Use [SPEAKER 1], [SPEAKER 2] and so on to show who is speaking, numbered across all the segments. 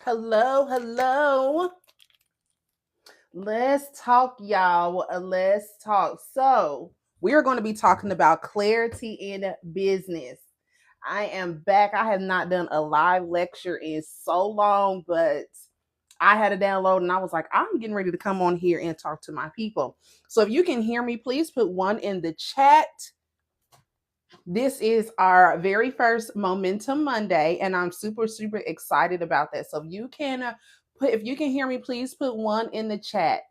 [SPEAKER 1] Hello, hello. Let's talk, y'all. Let's talk. So, we are going to be talking about clarity in business. I am back. I have not done a live lecture in so long, but I had a download and I was like, I'm getting ready to come on here and talk to my people. So, if you can hear me, please put one in the chat. This is our very first Momentum Monday, and I'm super excited about that. So if you can hear me, please put one in the chat.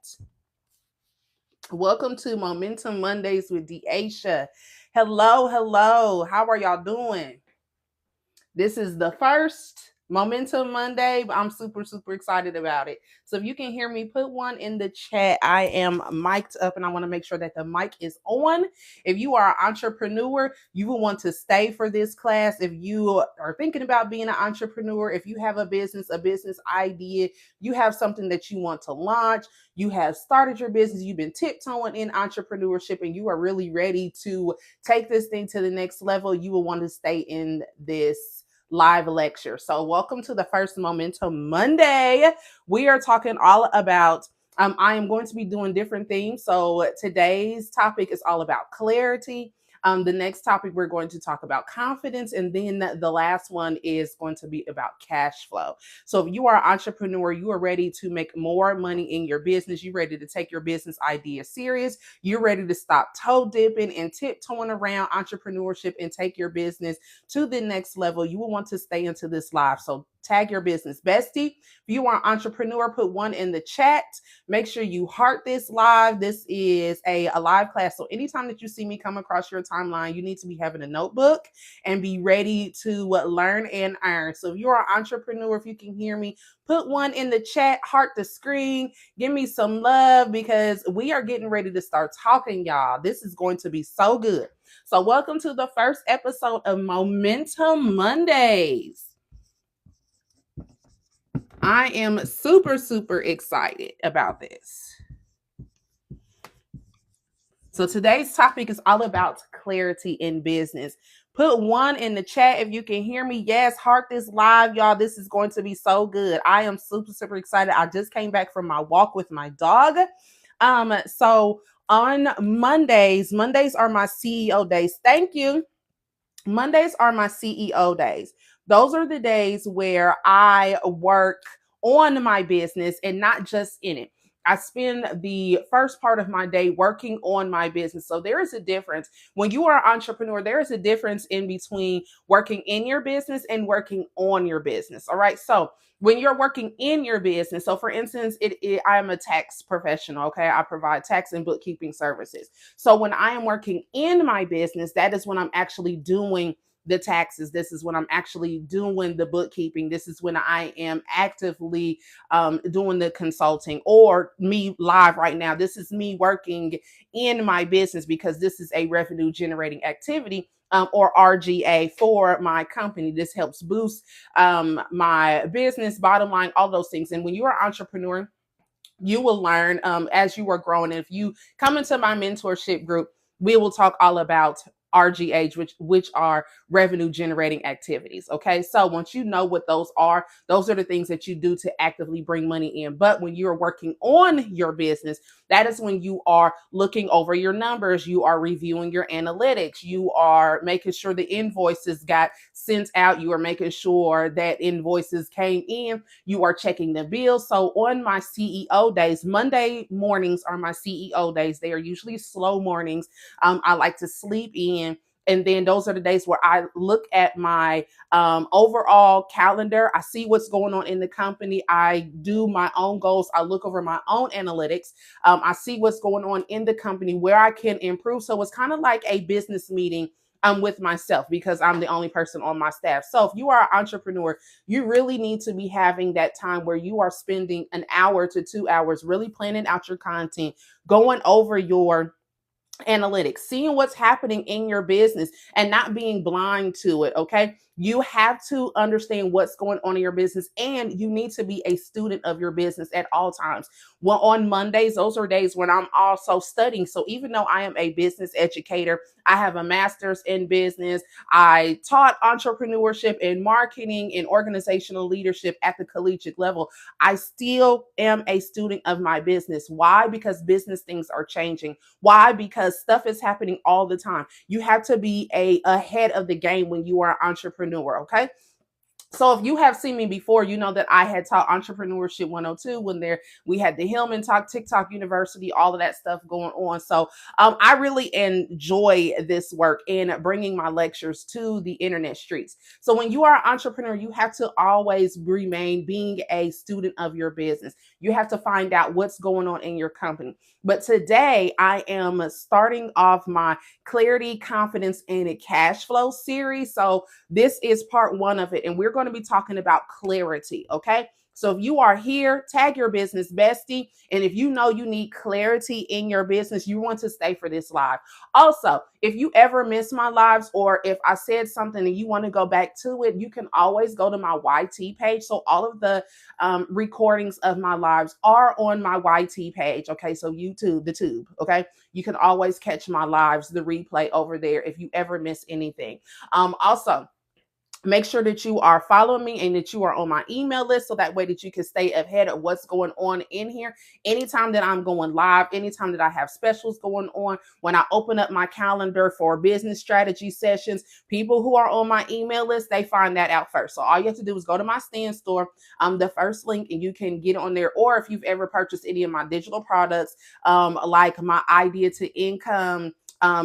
[SPEAKER 1] Welcome to Momentum Mondays with DeAsha. Hello, hello. How are y'all doing? This is the first Momentum Monday, but I'm super excited about it. So if you can hear me, put one in the chat. I am mic'd up and I want to make sure that the mic is on. If you are an entrepreneur, you will want to stay for this class. If you are thinking about being an entrepreneur, if you have a business idea, you have something that you want to launch, you have started your business, you've been tiptoeing in entrepreneurship, and you are really ready to take this thing to the next level, you will want to stay in this live lecture. So welcome to the first Momentum Monday. We are talking all about I am going to be doing different themes. So today's topic is all about clarity. The next topic we're going to talk about confidence, and then the last one is going to be about cash flow. So if you are an entrepreneur, you are ready to make more money in your business, you're ready to take your business idea serious, you're ready to stop toe dipping and tiptoeing around entrepreneurship and take your business to the next level, you will want to stay into this live. So tag your business bestie. If you are an entrepreneur, put one in the chat. Make sure you heart this live. This is a live class. So anytime that you see me come across your timeline, you need to be having a notebook and be ready to learn and earn. So if you're an entrepreneur, if you can hear me, put one in the chat, heart the screen, give me some love because we are getting ready to start talking, y'all. This is going to be so good. So welcome to the first episode of Momentum Mondays. I am super excited about this. So today's topic is all about clarity in business. Put one in the chat if you can hear me. Yes, heart this live, y'all. This is going to be so good. I am super excited. I just came back from my walk with my dog. So on Mondays are my CEO days. Thank you. Mondays are my CEO days. Those are the days where I work on my business and not just in it. I spend the first part of my day working on my business. So there is a difference. When you are an entrepreneur, there is a difference in between working in your business and working on your business. All right. So when you're working in your business, so for instance, I'm a tax professional. Okay. I provide tax and bookkeeping services. So when I am working in my business, that is when I'm actually doing the taxes. This is when I'm actually doing the bookkeeping. This is when I am actively doing the consulting, or me live right now. This is me working in my business because this is a revenue generating activity. Or RGA for my company. This helps boost my business, bottom line, all those things. And when you're an entrepreneur, you will learn as you are growing. And if you come into my mentorship group, we will talk all about RGH, which are revenue generating activities. Okay. So once you know what those are the things that you do to actively bring money in. But when you're working on your business, that is when you are looking over your numbers, you are reviewing your analytics, you are making sure the invoices got sent out, you are making sure that invoices came in, you are checking the bills. So on my CEO days, Monday mornings are my CEO days. They are usually slow mornings. I like to sleep in. And then those are the days where I look at my overall calendar. I see what's going on in the company. I do my own goals. I look over my own analytics. I see what's going on in the company, where I can improve. So it's kind of like a business meeting with myself because I'm the only person on my staff. So if you are an entrepreneur, you really need to be having that time where you are spending an hour to 2 hours really planning out your content, going over your analytics, seeing what's happening in your business and not being blind to it. Okay. You have to understand what's going on in your business, and you need to be a student of your business at all times. Well, on Mondays, those are days when I'm also studying. So even though I am a business educator, I have a master's in business. I taught entrepreneurship and marketing and organizational leadership at the collegiate level. I still am a student of my business. Why? Because business things are changing. Why? Because stuff is happening all the time. You have to be ahead of the game when you are an entrepreneur, okay? So if you have seen me before, you know that I had taught Entrepreneurship 102 when we had the Hillman Talk, TikTok University, all of that stuff going on. So I really enjoy this work in bringing my lectures to the internet streets. So when you are an entrepreneur, you have to always remain being a student of your business. You have to find out what's going on in your company. But today I am starting off my Clarity, Confidence, and Cash Flow series. So this is part one of it, and we're going to be talking about clarity, okay? So if you are here, tag your business bestie. And if you know you need clarity in your business, you want to stay for this live. Also, if you ever miss my lives, or if I said something and you want to go back to it, you can always go to my YT page. So all of the recordings of my lives are on my YT page. Okay, so YouTube, the tube. Okay, you can always catch my lives, the replay over there if you ever miss anything. Also, make sure that you are following me and that you are on my email list, so that way that you can stay ahead of what's going on in here. Anytime that I'm going live, anytime that I have specials going on, when I open up my calendar for business strategy sessions, people who are on my email list, they find that out first. So all you have to do is go to my stand store, the first link, and you can get on there. Or if you've ever purchased any of my digital products, like my Idea to Income,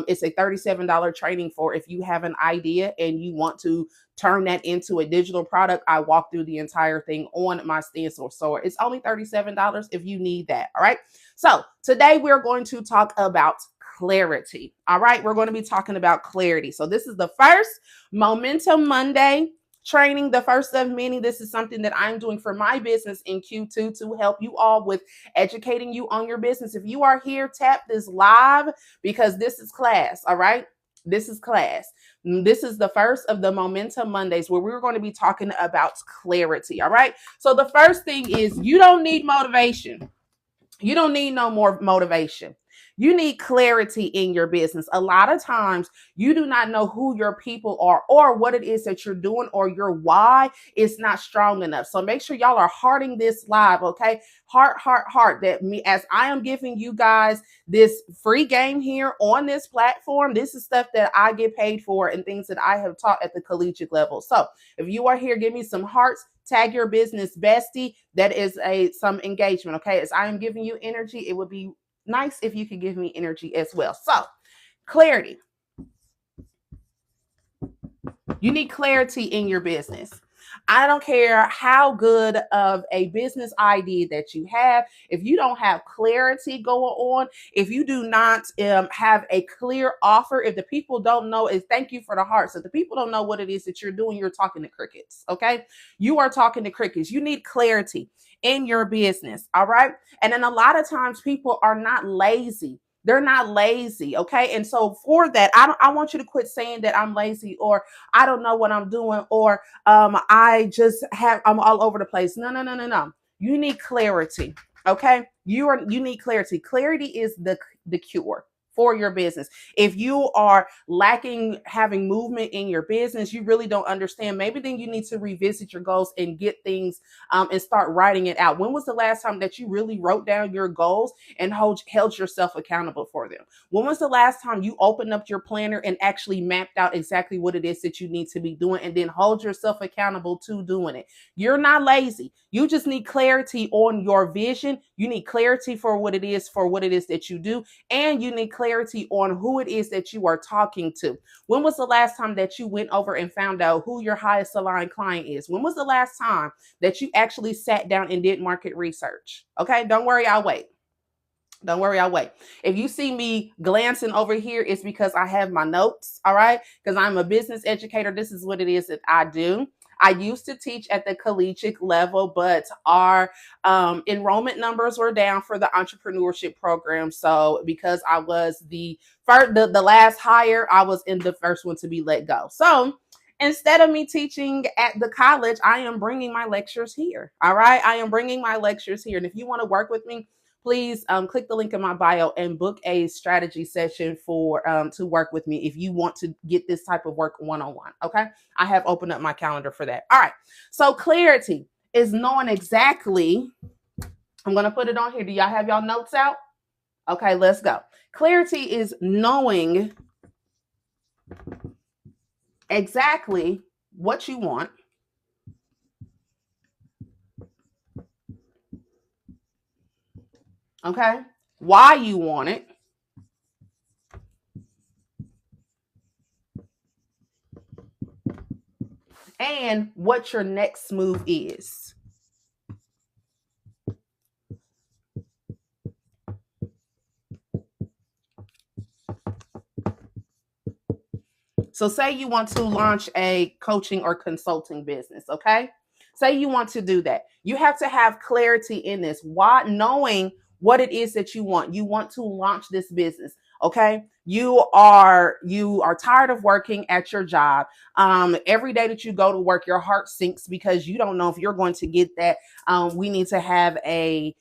[SPEAKER 1] it's a $37 training for if you have an idea and you want to turn that into a digital product. I walk through the entire thing on my stand store. So it's only $37 if you need that. All right. So today we're going to talk about clarity. All right. We're going to be talking about clarity. So this is the first Momentum Monday training, the first of many. This is something that I'm doing for my business in Q2 to help you all with educating you on your business. If you are here, tap this live because this is class. All right. This is class. This is the first of the Momentum Mondays where we're going to be talking about clarity. All right. So the first thing is, you don't need motivation. You don't need no more motivation. You need clarity in your business. A lot of times you do not know who your people are or what it is that you're doing, or your why is not strong enough. So make sure y'all are hearting this live, okay? Heart that me, as I am giving you guys this free game here on this platform. This is stuff that I get paid for and things that I have taught at the collegiate level. So if you are here, give me some hearts. Tag your business bestie. That is some engagement, okay? As I am giving you energy, it would be nice if you could give me energy as well. So, clarity. You need clarity in your business. I don't care how good of a business idea that you have. If you don't have clarity going on, if you do not have a clear offer, if the people don't know, is thank you for the hearts. If the people don't know what it is that you're doing, you're talking to crickets, okay? You are talking to crickets. You need clarity in your business, all right? And then a lot of times people are not lazy. They're not lazy, okay? And so for that, I want you to quit saying that I'm lazy, or I don't know what I'm doing, or I'm all over the place. No. You need clarity, okay? You need clarity. Clarity is the cure for your business. If you are lacking having movement in your business, you really don't understand. Maybe then you need to revisit your goals and get things and start writing it out. When was the last time that you really wrote down your goals and held yourself accountable for them? When was the last time you opened up your planner and actually mapped out exactly what it is that you need to be doing, and then hold yourself accountable to doing it? You're not lazy. You just need clarity on your vision. You need clarity for what it is that you do, and you need clarity on who it is that you are talking to. When was the last time that you went over and found out who your highest aligned client is? When was the last time that you actually sat down and did market research? Okay, don't worry, I'll wait. Don't worry, I'll wait. If you see me glancing over here, it's because I have my notes, all right? Because I'm a business educator. This is what it is that I do. I used to teach at the collegiate level, but our enrollment numbers were down for the entrepreneurship program. So because I was the first, the last hire, I was in the first one to be let go. So instead of me teaching at the college, I am bringing my lectures here. All right, I am bringing my lectures here, and if you want to work with me, please click the link in my bio and book a strategy session for to work with me if you want to get this type of work one-on-one. Okay, I have opened up my calendar for that. All right, so clarity is knowing exactly. I'm going to put it on here. Do y'all have y'all notes out? Okay, let's go. Clarity is knowing exactly what you want, okay, why you want it, and what your next move is. So say you want to launch a coaching or consulting business, okay? Say you want to do that. You have to have clarity in this. Why? Knowing what it is that you want. You want to launch this business, okay? You are tired of working at your job. Every day that you go to work, your heart sinks because you don't know if you're going to get that. We need to have a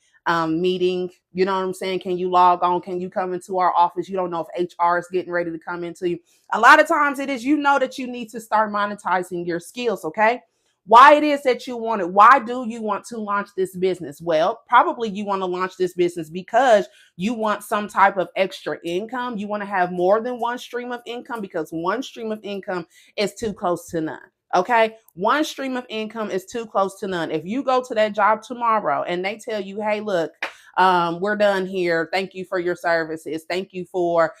[SPEAKER 1] meeting. You know what I'm saying? Can you log on? Can you come into our office? You don't know if HR is getting ready to come into you. A lot of times it is, you know, that you need to start monetizing your skills, okay? Why it is that you want it? Why do you want to launch this business? Well, probably you want to launch this business because you want some type of extra income. You want to have more than one stream of income because one stream of income is too close to none. Okay, one stream of income is too close to none. If you go to that job tomorrow and they tell you, hey, look, we're done here. Thank you for your services. Thank you for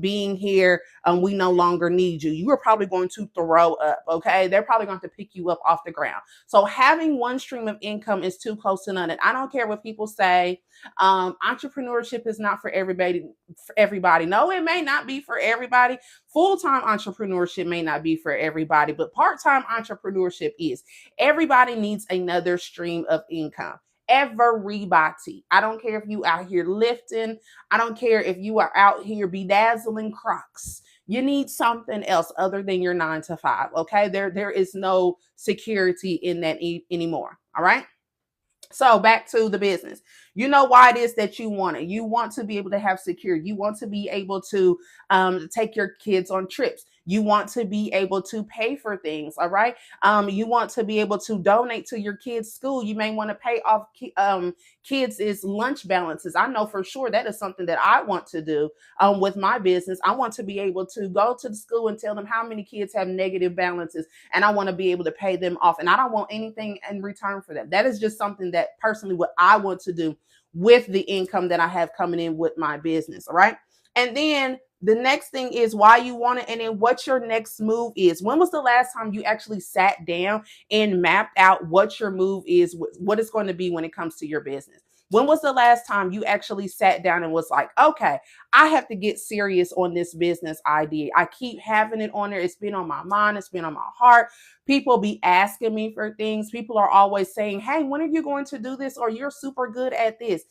[SPEAKER 1] being here. We no longer need you. You are probably going to throw up. Okay, they're probably going to pick you up off the ground. So having one stream of income is too close to none. And I don't care what people say. Entrepreneurship is not for everybody. For everybody, no, it may not be for everybody. Full-time entrepreneurship may not be for everybody, but part-time entrepreneurship is. Everybody needs another stream of income. Everybody. I don't care if you out here lifting. I don't care if you are out here bedazzling Crocs. You need something else other than your 9 to 5. Okay. There is no security in that anymore. All right. So back to the business. You know why it is that you want it. You want to be able to have security. You want to be able to take your kids on trips. You want to be able to pay for things. All right. You want to be able to donate to your kids' school. You may want to pay off kids' lunch balances. I know for sure that is something that I want to do with my business. I want to be able to go to the school and tell them how many kids have negative balances, and I want to be able to pay them off. And I don't want anything in return for that. That is just something that personally what I want to do with the income that I have coming in with my business. All right. And then the next thing is why you want it, and then what your next move is. When was the last time you actually sat down and mapped out what your move is, what it's going to be when it comes to your business? When was the last time you actually sat down and was like, okay, I have to get serious on this business idea. I keep having it on there. It's been on my mind. It's been on my heart. People be asking me for things. People are always saying, hey, when are you going to do this? Or you're super good at this.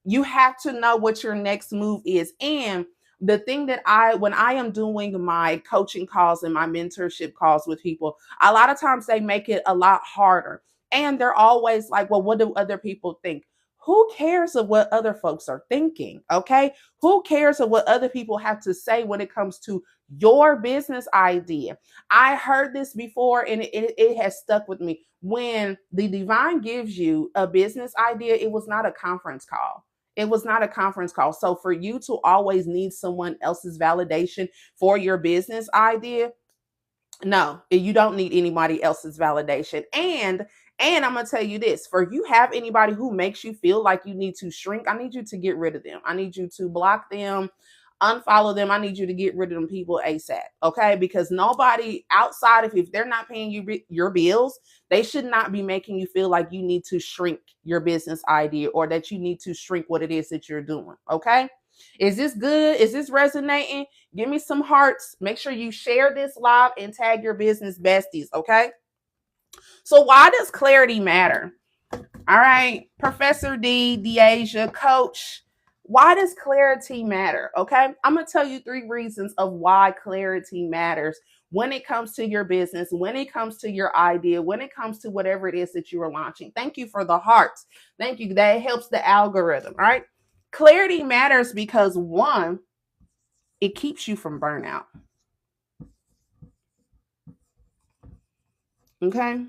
[SPEAKER 1] You have to know what your next move is. And the thing that when I am doing my coaching calls and my mentorship calls with people, a lot of times they make it a lot harder. And they're always like, well, what do other people think? Who cares of what other folks are thinking? Okay. Who cares of what other people have to say when it comes to your business idea? I heard this before and it has stuck with me. When the divine gives you a business idea, it was not a conference call. It was not a conference call. So for you to always need someone else's validation for your business idea, no, you don't need anybody else's validation. And I'm going to tell you this, for you have anybody who makes you feel like you need to shrink, I need you to get rid of them. I need you to block them. unfollow them. I need you to get rid of them people ASAP. Okay. Because nobody outside of, if they're not paying you your bills, they should not be making you feel like you need to shrink your business idea or that you need to shrink what it is that you're doing. Okay. Is this good? Is this resonating? Give me some hearts. Make sure you share this live and tag your business besties. Okay. So why does clarity matter? All right, Professor D, DeAsha, Coach, why does clarity matter? Okay, I'm going to tell you 3 reasons of why clarity matters when it comes to your business, when it comes to your idea, when it comes to whatever it is that you are launching. Thank you for the hearts. Thank you. That helps the algorithm. All right. Clarity matters because 1, it keeps you from burnout. Okay.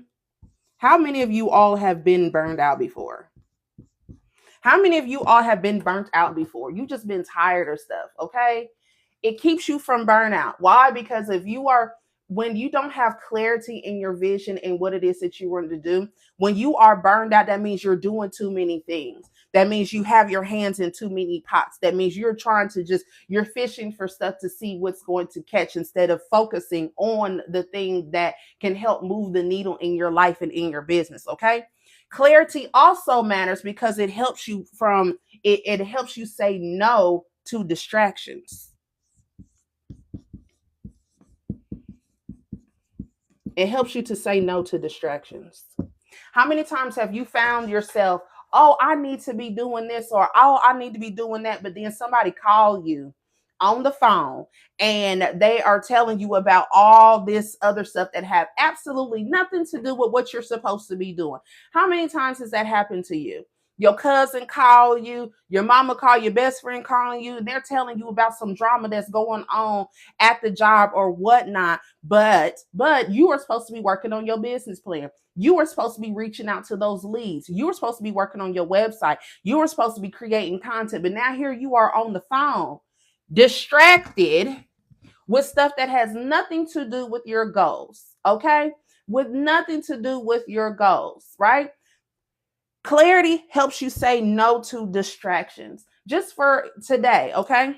[SPEAKER 1] How many of you all have been burned out before? How many of you all have been burnt out before? You just been tired of stuff, okay? It keeps you from burnout. Why? Because when you don't have clarity in your vision and what it is that you want to do, when you are burned out, that means you're doing too many things. That means you have your hands in too many pots. That means you're fishing for stuff to see what's going to catch instead of focusing on the thing that can help move the needle in your life and in your business, okay? Clarity also matters because it helps you it helps you say no to distractions. It helps you to say no to distractions. How many times have you found yourself, oh, I need to be doing this or oh, I need to be doing that, but then somebody call you on the phone and they are telling you about all this other stuff that have absolutely nothing to do with what you're supposed to be doing. How many times has that happened to you? Your cousin call you, your mama call, your best friend calling you, and they're telling you about some drama that's going on at the job or whatnot. But you are supposed to be working on your business plan. You were supposed to be reaching out to those leads. You were supposed to be working on your website. You were supposed to be creating content. But now here you are on the phone, distracted with stuff that has nothing to do with your goals. Okay? With nothing to do with your goals, right? Clarity helps you say no to distractions. Just for today, okay?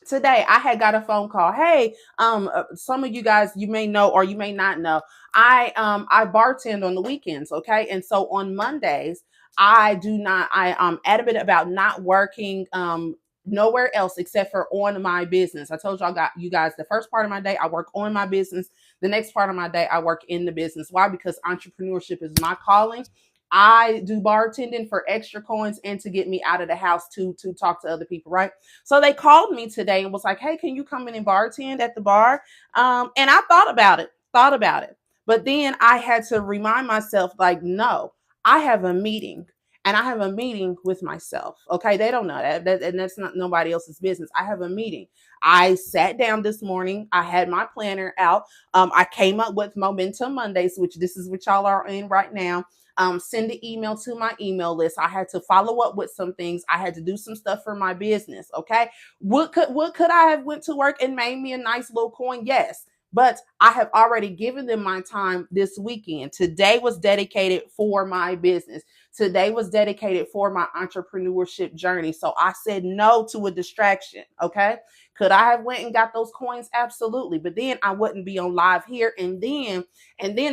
[SPEAKER 1] Today I had got a phone call. Hey, some of you guys, you may know or you may not know, I bartend on the weekends, okay? And so on Mondays I'm adamant about not working nowhere else except for on my business. I told you guys the first part of my day I work on my business. The next part of my day I work in the business. Why? Because entrepreneurship is my calling. I do bartending for extra coins and to get me out of the house to talk to other people, right? So they called me today and was like, hey, can you come in and bartend at the bar? And I thought about it. But then I had to remind myself, like, no, I have a meeting and I have a meeting with myself. Okay. They don't know that and that's not nobody else's business. I have a meeting. I sat down this morning. I had my planner out. I came up with Momentum Mondays, which this is what y'all are in right now. Send an email to my email list. I had to follow up with some things. I had to do some stuff for my business. Okay. What could I have went to work and made me a nice little coin? Yes. But I have already given them my time this weekend. Today was dedicated for my business. Today was dedicated for my entrepreneurship journey. So I said no to a distraction. Okay. Could I have went and got those coins? Absolutely. But then I wouldn't be on live here. And then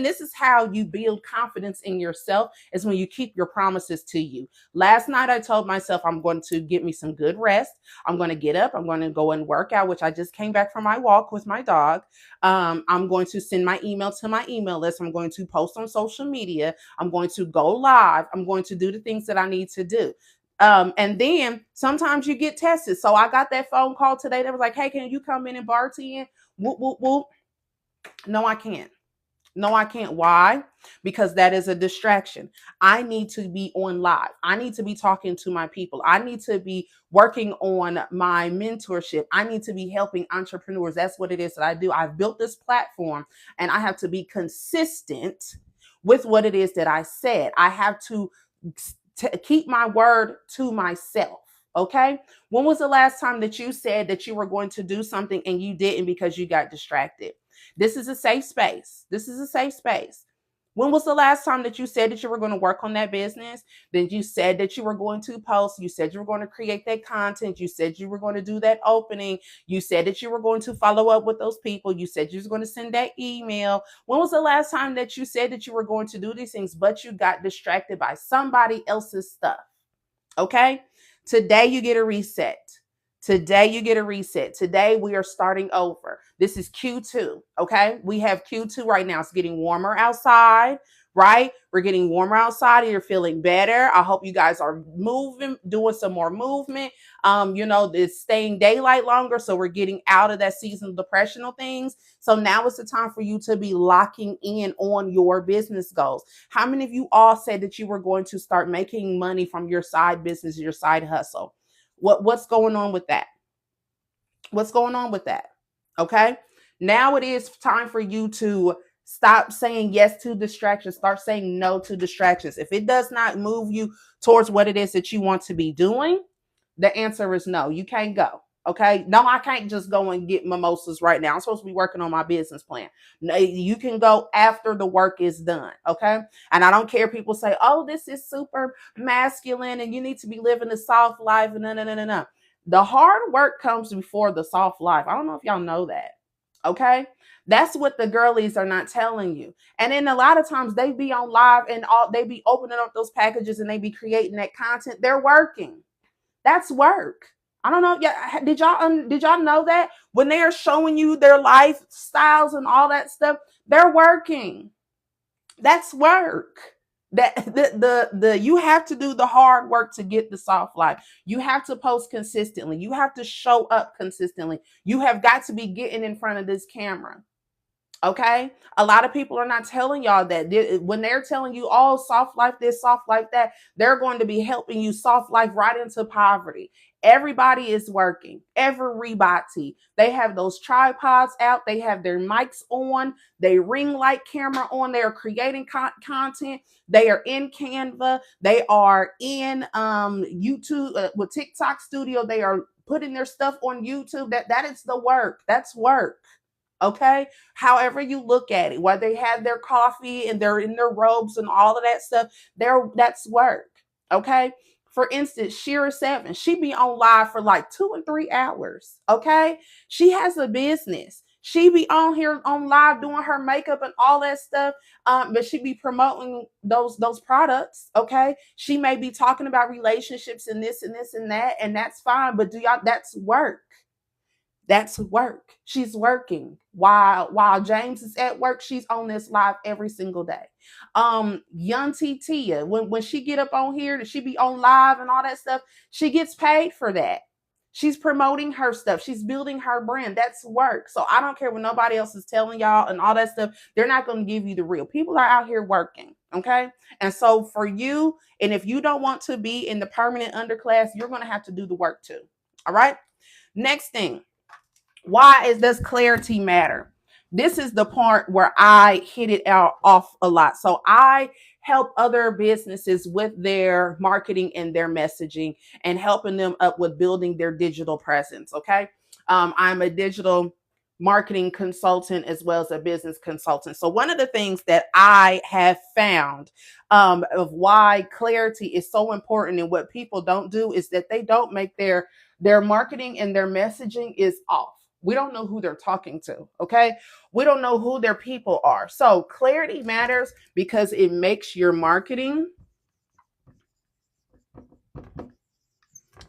[SPEAKER 1] this is how you build confidence in yourself is when you keep your promises to you. Last night, I told myself I'm going to get me some good rest. I'm going to get up. I'm going to go and work out, which I just came back from my walk with my dog. I'm going to send my email to my email list. I'm going to post on social media. I'm going to go live. I'm going to do the things that I need to do. And then sometimes you get tested. So I got that phone call today that was like, hey, can you come in and bartend? Whoop, whoop, whoop. No, I can't. No, I can't. Why? Because that is a distraction. I need to be on live. I need to be talking to my people. I need to be working on my mentorship. I need to be helping entrepreneurs. That's what it is that I do. I've built this platform and I have to be consistent with what it is that I said. I have to keep my word to myself. Okay. When was the last time that you said that you were going to do something and you didn't because you got distracted? This is a safe space. This is a safe space. When was the last time that you said that you were going to work on that business? Then you said that you were going to post. You said you were going to create that content. You said you were going to do that opening. You said that you were going to follow up with those people. You said you were going to send that email. When was the last time that you said that you were going to do these things, but you got distracted by somebody else's stuff? Okay. Today you get a reset. Today you get a reset. Today we are starting over. This is Q2. Okay. We have Q2 right now. It's getting warmer outside, right? We're getting warmer outside and you're feeling better. I hope you guys are moving, doing some more movement. It's staying daylight longer. So we're getting out of that seasonal depressional things. So now is the time for you to be locking in on your business goals. How many of you all said that you were going to start making money from your side business, your side hustle? What's going on with that? What's going on with that? Okay. Now it is time for you to stop saying yes to distractions. Start saying no to distractions. If it does not move you towards what it is that you want to be doing, the answer is no. You can't go. Okay. No, I can't just go and get mimosas right now. I'm supposed to be working on my business plan. No, you can go after the work is done. Okay. And I don't care if people say, oh, this is super masculine and you need to be living a soft life. No, no, no, no, no. The hard work comes before the soft life. I don't know if y'all know that. Okay. That's what the girlies are not telling you. And then a lot of times they be on live and they be opening up those packages and they be creating that content. They're working. That's work. I don't know. Yeah, did y'all know that when they are showing you their lifestyles and all that stuff, they're working. That's work. That the you have to do the hard work to get the soft life. You have to post consistently. You have to show up consistently. You have got to be getting in front of this camera. Okay. A lot of people are not telling y'all that. When they're telling you, oh, soft life this, soft life that, they're going to be helping you soft life right into poverty. Everybody is working. Everybody. They have those tripods out. They have their mics on. They ring light camera on. They are creating content. They are in Canva. They are in YouTube with TikTok Studio. They are putting their stuff on YouTube. That is the work. That's work. Okay. However you look at it, where they have their coffee and they're in their robes and all of that stuff, that's work. Okay. For instance, Shira Seven, she be on live for like 2 and 3 hours. Okay. She has a business. She be on here on live doing her makeup and all that stuff. But she be promoting those products. Okay. She may be talking about relationships and this and this and that, and that's fine. But that's work. That's work. She's working while James is at work. She's on this live every single day. Young Tia, when she get up on here, she be on live and all that stuff. She gets paid for that. She's promoting her stuff. She's building her brand. That's work. So I don't care what nobody else is telling y'all and all that stuff. They're not going to give you the real. People are out here working. Okay. And so for you, and if you don't want to be in the permanent underclass, you're going to have to do the work too. All right. Next thing. Why does clarity matter? This is the part where I hit it out off a lot. So I help other businesses with their marketing and their messaging and helping them up with building their digital presence. Okay. I'm a digital marketing consultant as well as a business consultant. So one of the things that I have found of why clarity is so important and what people don't do is that they don't make their marketing and their messaging is off. We don't know who they're talking to. Okay. We don't know who their people are. So clarity matters because it makes your marketing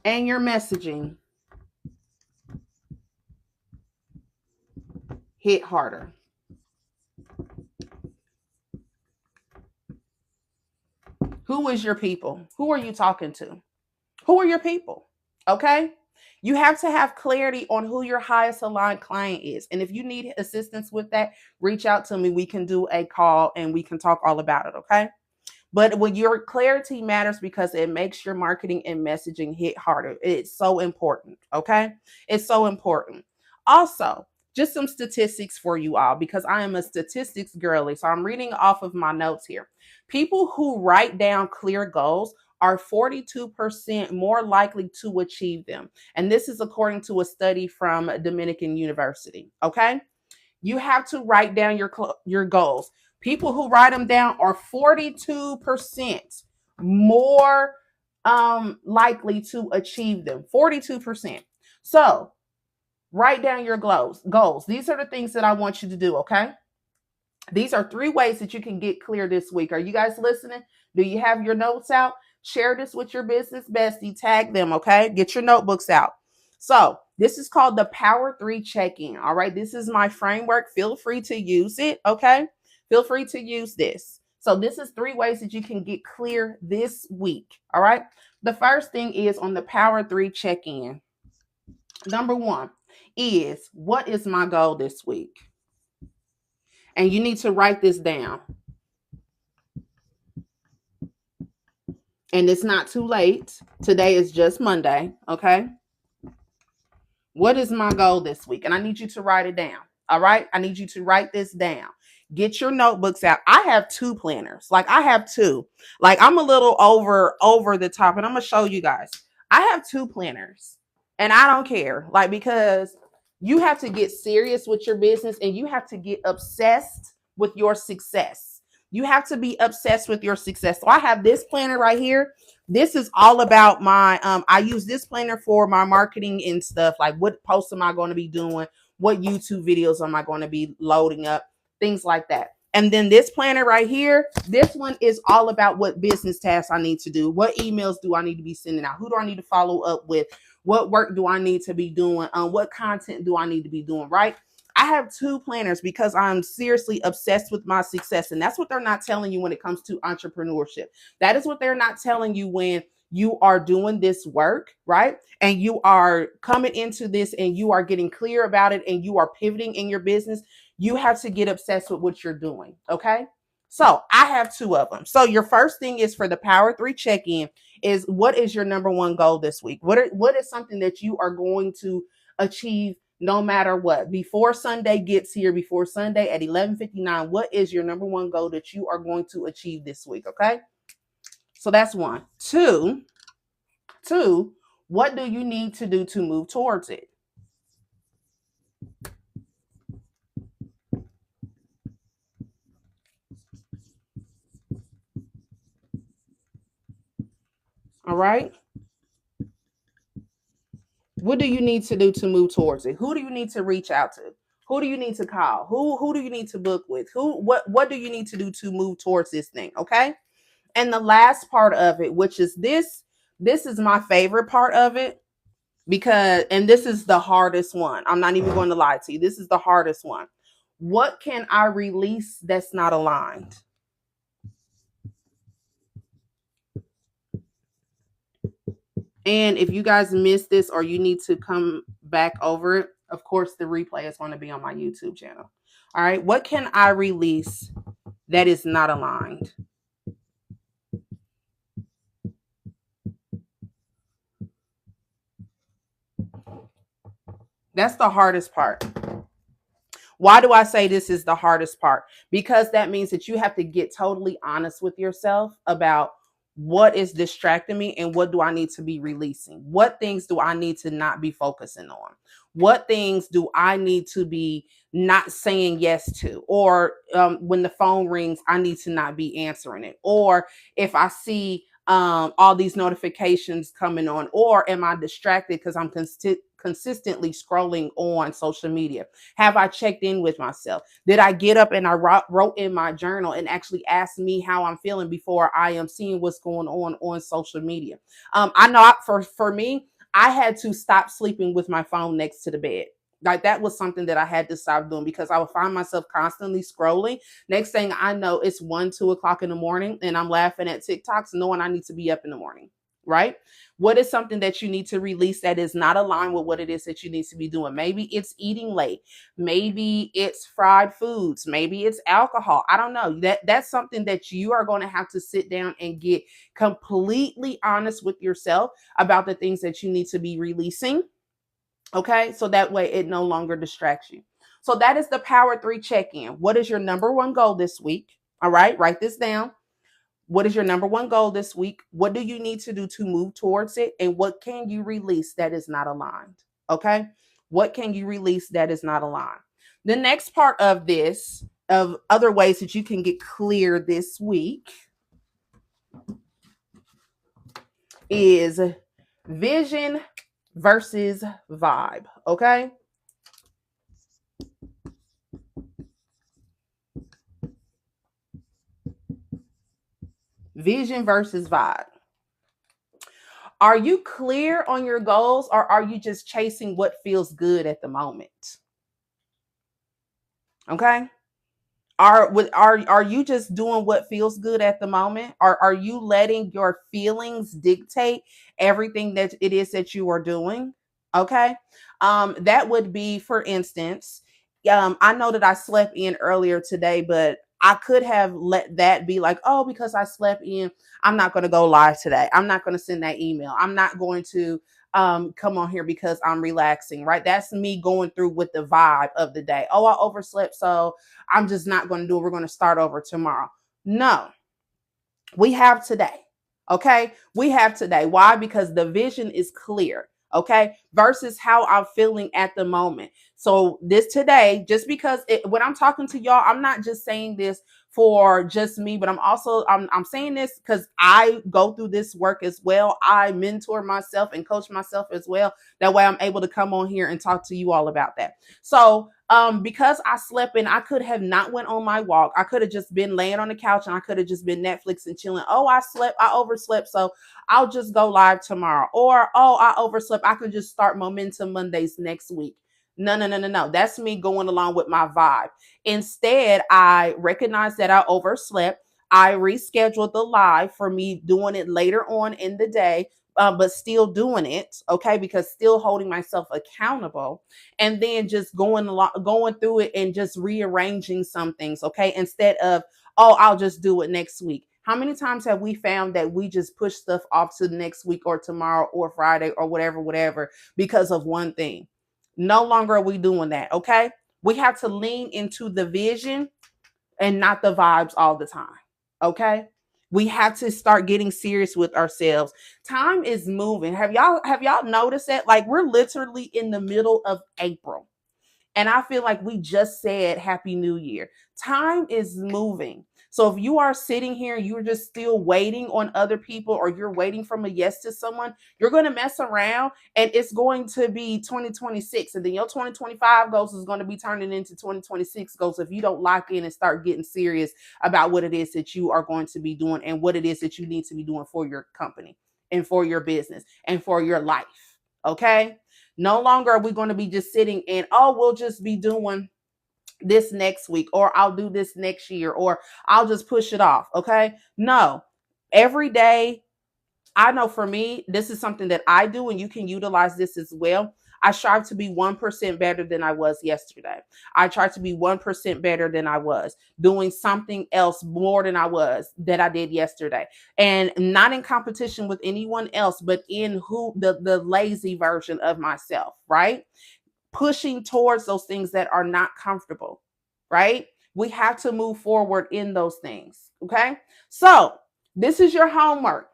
[SPEAKER 1] and your messaging hit harder. Who is your people? Who are you talking to? Who are your people? Okay. You have to have clarity on who your highest aligned client is. And if you need assistance with that, reach out to me. We can do a call and we can talk all about it. Okay. But when your clarity matters because it makes your marketing and messaging hit harder. It's so important. Okay. It's so important. Also, just some statistics for you all because I am a statistics girly. So I'm reading off of my notes here. People who write down clear goals are 42% more likely to achieve them. And this is according to a study from Dominican University. Okay. You have to write down your goals. People who write them down are 42% more likely to achieve them. 42%. So write down your goals. These are the things that I want you to do, okay? These are 3 ways that you can get clear this week. Are you guys listening? Do you have your notes out? Share this with your business bestie. Tag them, okay? Get your notebooks out. So this is called the Power 3 check-in. All right. This is my framework. Feel free to use it, okay? Feel free to use this. So this is 3 ways that you can get clear this week. All right. The first thing is on the Power 3 check-in. Number 1 is, what is my goal this week? And you need to write this down. And it's not too late. Today is just Monday, okay? What is my goal this week? And I need you to write it down, all right? I need you to write this down. Get your notebooks out. I have 2 planners. Like, I have 2. Like, I'm a little over the top, and I'm going to show you guys. I have 2 planners, and I don't care. Like, because you have to get serious with your business, and you have to get obsessed with your success. You have to be obsessed with your success. So I have this planner right here. This is all about my, I use this planner for my marketing and stuff. Like, what posts am I going to be doing? What YouTube videos am I going to be loading up? Things like that. And then this planner right here, this one is all about what business tasks I need to do. What emails do I need to be sending out? Who do I need to follow up with? What work do I need to be doing? What content do I need to be doing, right? I have 2 planners because I'm seriously obsessed with my success. And that's what they're not telling you when it comes to entrepreneurship. That is what they're not telling you when you are doing this work, right? And you are coming into this and you are getting clear about it and you are pivoting in your business. You have to get obsessed with what you're doing, okay? So I have 2 of them. So your first thing is for the Power 3 check-in is, what is your number 1 goal this week? What is something that you are going to achieve no matter what? Before Sunday gets here, before Sunday at 11:59, what is your number 1 goal that you are going to achieve this week? Okay. So that's 1. 2, what do you need to do to move towards it? All right. What do you need to do to move towards it? Who do you need to reach out to? Who do you need to call? Who do you need to book with? What do you need to do to move towards this thing? Okay. And the last part of it, which is this is my favorite part of it, because, and this is the hardest one. I'm not even going to lie to you. This is the hardest one. What can I release that's not aligned? And if you guys missed this or you need to come back over it, of course, the replay is going to be on my YouTube channel. All right. What can I release that is not aligned? That's the hardest part. Why do I say this is the hardest part? Because that means that you have to get totally honest with yourself about what is distracting me and what do I need to be releasing? What things do I need to not be focusing on? What things do I need to be not saying yes to? Or when the phone rings, I need to not be answering it. Or if I see all these notifications coming on, or am I distracted because I'm consistently scrolling on social media? Have I checked in with myself? Did I get up and I wrote in my journal and actually ask me how I'm feeling before I am seeing what's going on social media? I know for me, I had to stop sleeping with my phone next to the bed. Like, that was something that I had to stop doing because I would find myself constantly scrolling. Next thing I know, it's 1-2 o'clock in the morning and I'm laughing at TikToks knowing I need to be up in the morning, right? What is something that you need to release that is not aligned with what it is that you need to be doing? Maybe it's eating late. Maybe it's fried foods. Maybe it's alcohol. I don't know. That's something that you are going to have to sit down and get completely honest with yourself about the things that you need to be releasing. Okay, so that way it no longer distracts you. So that is the Power 3 check-in. What is your number 1 goal this week? All right, write this down. What is your number 1 goal this week? What do you need to do to move towards it? And what can you release that is not aligned? Okay, what can you release that is not aligned? The next part of this of other ways that you can get clear this week is vision versus vibe. Okay. Vision versus vibe. Are you clear on your goals, or are you just chasing what feels good at the moment? Okay. Are you just doing what feels good at the moment? Or are you letting your feelings dictate everything that it is that you are doing? Okay. That would be, for instance, I know that I slept in earlier today, but I could have let that be like, oh, because I slept in, I'm not going to go live today. I'm not going to send that email. I'm not going to come on here because I'm relaxing, right? That's me going through with the vibe of the day. Oh, I overslept, so I'm just not going to do it. We're going to start over tomorrow. No, we have today. Okay. We have today. Why? Because the vision is clear. Okay. Versus how I'm feeling at the moment. So this today, just because when I'm talking to y'all, I'm not just saying this for just me, but I'm saying this because I go through this work as well. I mentor myself and coach myself as well. That way I'm able to come on here and talk to you all about that. So because I slept in, I could have not went on my walk. I could have just been laying on the couch and I could have just been Netflix and chilling. Oh, I overslept, so I'll just go live tomorrow. Or, oh, I overslept, I could just start Momentum Mondays next week. No, no, no, no, no. That's me going along with my vibe. Instead, I recognized that I overslept. I rescheduled the live for me doing it later on in the day, but still doing it, okay, because still holding myself accountable, and then just going through it and just rearranging some things, okay, instead of, oh, I'll just do it next week. How many times have we found that we just push stuff off to the next week or tomorrow or Friday or whatever because of one thing? No longer are we doing that, okay? We have to lean into the vision and not the vibes all the time, okay? We have to start getting serious with ourselves. Time is moving. Have y'all noticed that? Like, we're literally in the middle of April. And I feel like we just said Happy New Year. Time is moving. So if you are sitting here, you're just still waiting on other people, or you're waiting from a yes to someone, you're going to mess around and it's going to be 2026. And then your 2025 goals is going to be turning into 2026 goals if you don't lock in and start getting serious about what it is that you are going to be doing and what it is that you need to be doing for your company and for your business and for your life. Okay. No longer are we going to be just sitting and, oh, we'll just be doing this next week, or I'll do this next year, or I'll just push it off. Okay. No, every day, I know for me, this is something that I do, and you can utilize this as well. I strive to be 1% better than I was yesterday. I try to be 1% better than I was doing something else more than I did yesterday. And not in competition with anyone else, but in who the lazy version of myself, right? Pushing towards those things that are not comfortable, right? We have to move forward in those things. Okay. So this is your homework.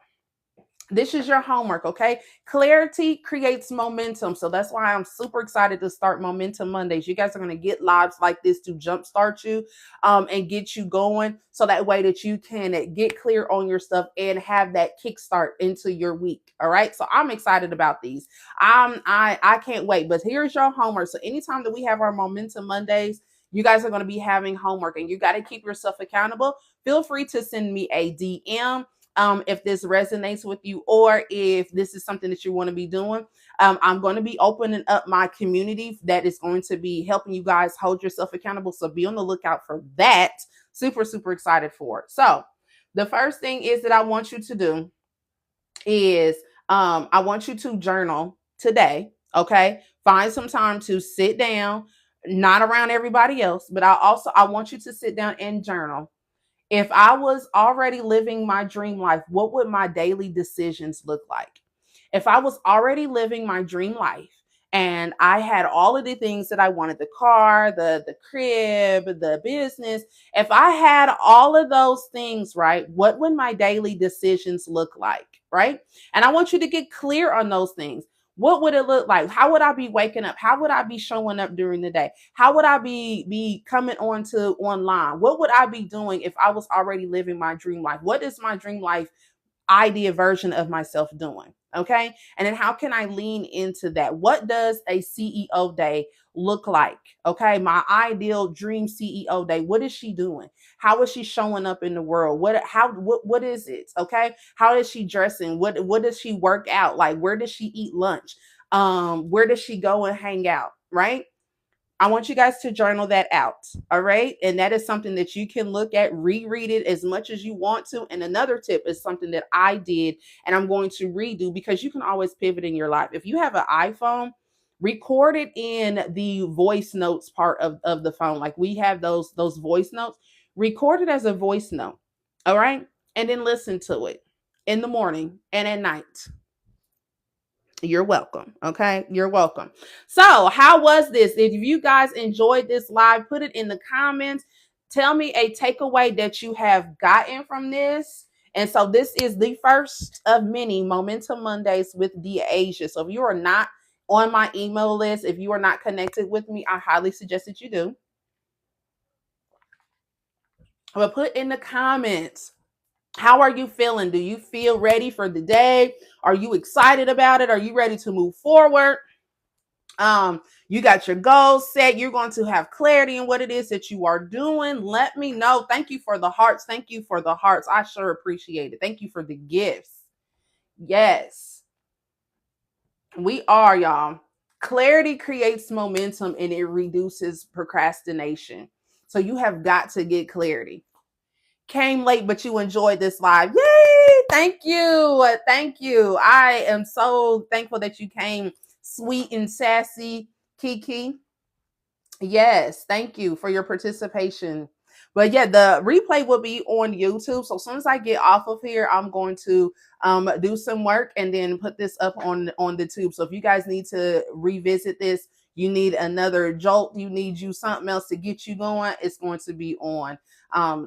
[SPEAKER 1] This is your homework, okay? Clarity creates momentum. So that's why I'm super excited to start Momentum Mondays. You guys are going to get lives like this to jumpstart you and get you going, so that way that you can get clear on your stuff and have that kickstart into your week. All right. So I'm excited about these. I can't wait. But here's your homework. So anytime that we have our Momentum Mondays, you guys are going to be having homework, and you got to keep yourself accountable. Feel free to send me a DM if this resonates with you, or if this is something that you want to be doing. I'm going to be opening up my community that is going to be helping you guys hold yourself accountable. So be on the lookout for that. Super, super excited for it. So the first thing is that I want you to do is I want you to journal today. Okay. Find some time to sit down, not around everybody else, but I want you to sit down and journal. If I was already living my dream life, what would my daily decisions look like? If I was already living my dream life and I had all of the things that I wanted, the car, the crib, the business, if I had all of those things, right, what would my daily decisions look like, right? And I want you to get clear on those things. What would it look like? How would I be waking up? How would I be showing up during the day? How would I be coming on to online? What would I be doing if I was already living my dream life? What is my dream life idea version of myself doing? Okay. And then how can I lean into that? What does a CEO day look like? Okay. My ideal dream CEO day. What is she doing? How is she showing up in the world? What is it? Okay. How is she dressing? What does she work out? Like, where does she eat lunch? Where does she go and hang out? Right. I want you guys to journal that out. All right. And that is something that you can look at, reread it as much as you want to. And another tip is something that I did and I'm going to redo, because you can always pivot in your life. If you have an iPhone, record it in the voice notes part of the phone. Like we have those voice notes. Record it as a voice note. All right. And then listen to it in the morning and at night. You're welcome. Okay. You're welcome. So, how was this? If you guys enjoyed this live, put it in the comments. Tell me a takeaway that you have gotten from this. And so, this is the first of many Momentum Mondays with DeAsha. So, if you are not on my email list, if you are not connected with me, I highly suggest that you do. But put in the comments, how are you feeling? Do you feel ready for the day? Are you excited about it? Are you ready to move forward? You got your goals set. You're going to have clarity in what it is that you are doing. Let me know. Thank you for the hearts. Thank you for the hearts. I sure appreciate it. Thank you for the gifts. Yes, we are, y'all. Clarity creates momentum and it reduces procrastination. So you have got to get clarity. Came late, but you enjoyed this live. Yay! Thank you. Thank you. I am so thankful that you came, sweet and sassy Kiki. Yes, thank you for your participation. But yeah, the replay will be on YouTube. So as soon as I get off of here, I'm going to do some work and then put this up on the tube. So if you guys need to revisit this, you need another jolt, you need you something else to get you going, it's going to be on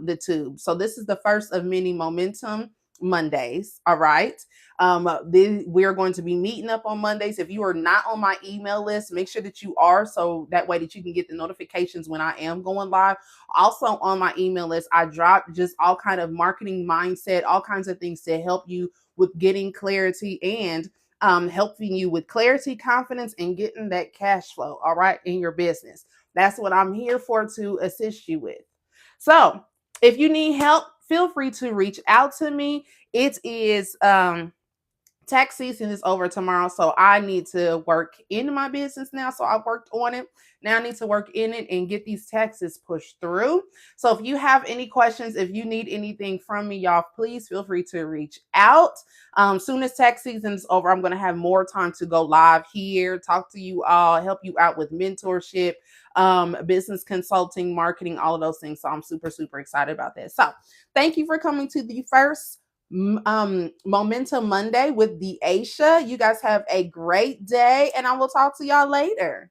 [SPEAKER 1] the tube. So this is the first of many Momentum Mondays. All right. We are going to be meeting up on Mondays. If you are not on my email list, make sure that you are, so that way that you can get the notifications when I am going live. Also on my email list, I drop just all kind of marketing mindset, all kinds of things to help you with getting clarity and helping you with clarity, confidence, and getting that cash flow, all right, in your business. That's what I'm here for, to assist you with. So if you need help, feel free to reach out to me. It is tax season is over tomorrow, so I need to work in my business now. So I worked on it. Now I need to work in it and get these taxes pushed through. So if you have any questions, if you need anything from me, y'all, please feel free to reach out. Soon as tax season is over, I'm going to have more time to go live here, talk to you all, help you out with mentorship, business consulting, marketing, all of those things. So I'm super, super excited about that. So thank you for coming to the first Momentum Monday with DeAsha. You guys have a great day, and I will talk to y'all later.